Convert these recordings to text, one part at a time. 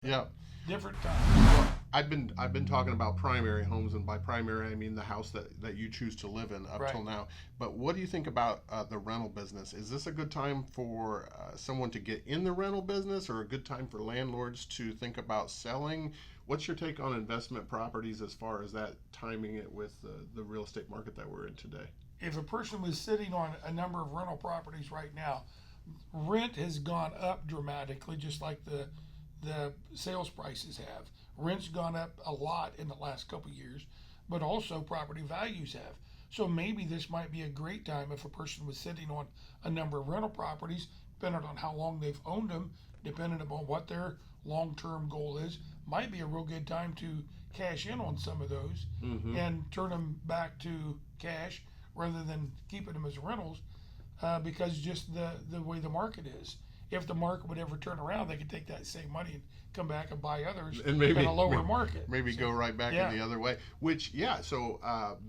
Yeah. Different times. I've been talking about primary homes, and by primary I mean the house that you choose to live in up till Right. now. But what do you think about the rental business? Is this a good time for someone to get in the rental business, or a good time for landlords to think about selling? What's your take on investment properties as far as that timing it with the real estate market that we're in today? If a person was sitting on a number of rental properties right now, rent has gone up dramatically, just like the sales prices have. Rent's gone up a lot in the last couple of years, but also property values have. So maybe this might be a great time if a person was sitting on a number of rental properties, depending on how long they've owned them, depending upon what their long-term goal is, might be a real good time to cash in on some of those Mm-hmm. and turn them back to cash rather than keeping them as rentals, because just the way the market is. If the market would ever turn around, they could take that same money and come back and buy others And at maybe a lower market. maybe So, go right back yeah. in the other way. Which, yeah. So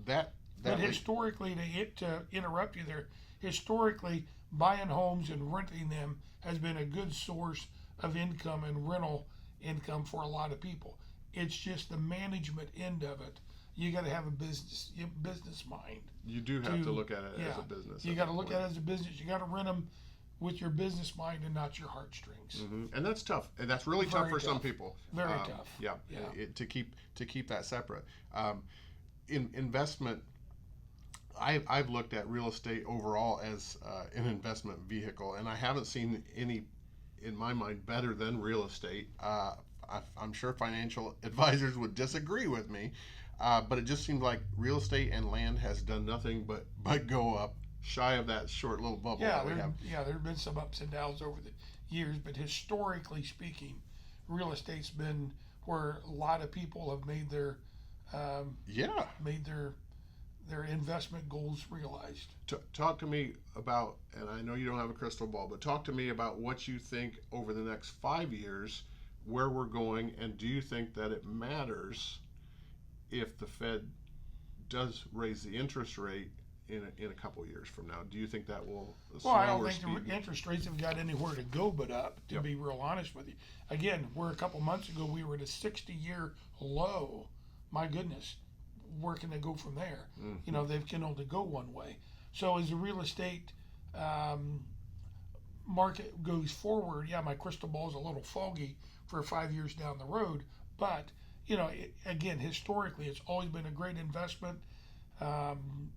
that But that le- historically, to interrupt you there, historically, buying homes and renting them has been a good source of income and rental income for a lot of people. It's just the management end of it. You got to have a business mind. you do have to To look at it as yeah, a business. you At got to that look point. at it as a business. You got to rent them with your business mind and not your heartstrings. And that's tough, and that's really tough Very for some tough. people. Very Um, tough. Yeah, Yeah. to keep that separate. In investment, I've looked at real estate overall as an investment vehicle, and I haven't seen any, in my mind, better than real estate. I'm sure financial advisors would disagree with me, but it just seems like real estate and land has done nothing but go up, shy of that short little bubble Yeah, that we have. there've been some ups and downs over the years, but historically speaking, real estate's been where a lot of people have um, Yeah. made their investment goals realized. Talk to me about, and I know you don't have a crystal ball, but talk to me about what you think over the next 5 years, where we're going, and do you think that it matters if the Fed does raise the interest rate in a couple years from now? Do you think that will Well, I slow don't or think speed? the interest rates have got anywhere to go but up, to Yep. be real honest with you. Again, we're a couple months ago, we were at a 60-year low. My goodness, where can they go from there? You know, they can only go one way. So as the real estate um, market goes forward, yeah, my crystal ball is a little foggy for 5 years down the road. But, you know, again, historically, it's always been a great investment, um,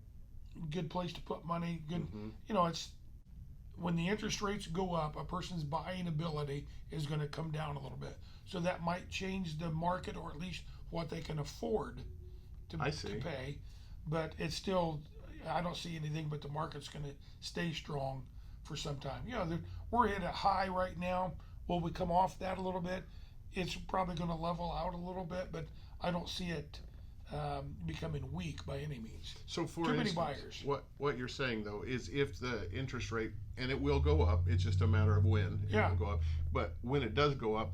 good place to put money. Good, you know, it's when the interest rates go up, a person's buying ability is going to come down a little bit. So that might change the market, or at least what they can afford I to see. pay. But it's still, I don't see anything but the market's going to stay strong for some time. You know, we're at a high right now. Will we come off that a little bit? It's probably going to level out a little bit, but I don't see it becoming weak by any means. So, for Too many instance, buyers. what you're saying though is if the interest rate, and it will go up, it's just a matter of when it Yeah. will go up. But when it does go up,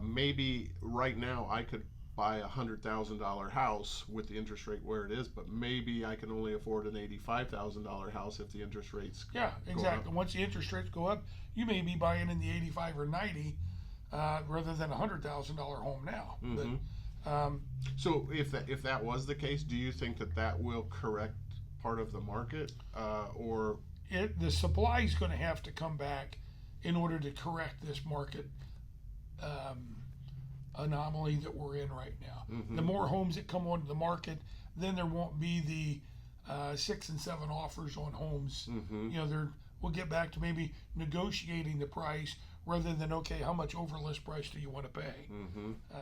maybe right now I could buy $100,000 house with the interest rate where it is, but maybe I can only afford an $85,000 house if the interest rates Yeah, go exactly. up. Once the interest rates go up, you may be buying in the 85 or 90 rather than a $100,000 home now. Hmm. But So if that was the case, do you think that will correct part of the market, or the supply is going to have to come back in order to correct this market um, anomaly that we're in right now. The more homes that come onto the market, then there won't be the 6 and 7 offers on homes. You know, we'll get back to maybe negotiating the price rather than, okay, how much over list price do you want to pay? Um,